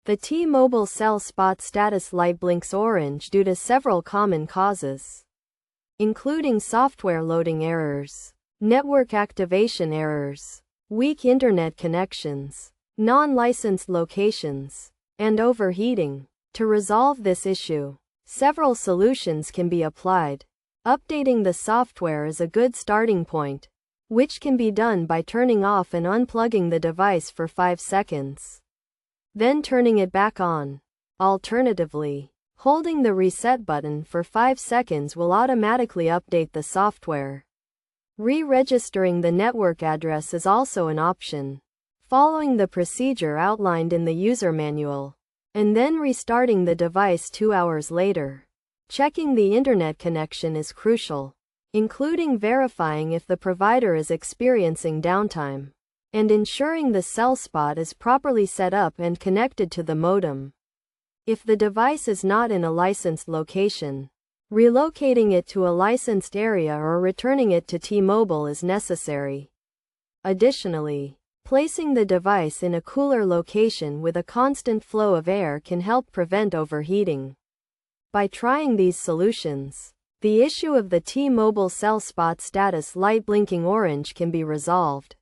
The T-Mobile Cellspot status light blinks orange due to several common causes, including software loading errors, network activation errors, weak internet connections, non-licensed locations, and overheating. To resolve this issue, several solutions can be applied. Updating the software is a good starting point, which can be done by turning off and unplugging the device for 5 seconds, then turning it back on. Alternatively, holding the reset button for 5 seconds will automatically update the software. Re-registering the network address is also an option, following the procedure outlined in the user manual, and then restarting the device 2 hours later. Checking the internet connection is crucial, including verifying if the provider is experiencing downtime, and ensuring the Cellspot is properly set up and connected to the modem. If the device is not in a licensed location, relocating it to a licensed area or returning it to T-Mobile is necessary. Additionally, placing the device in a cooler location with a constant flow of air can help prevent overheating. By trying these solutions, the issue of the T-Mobile Cellspot status light blinking orange can be resolved.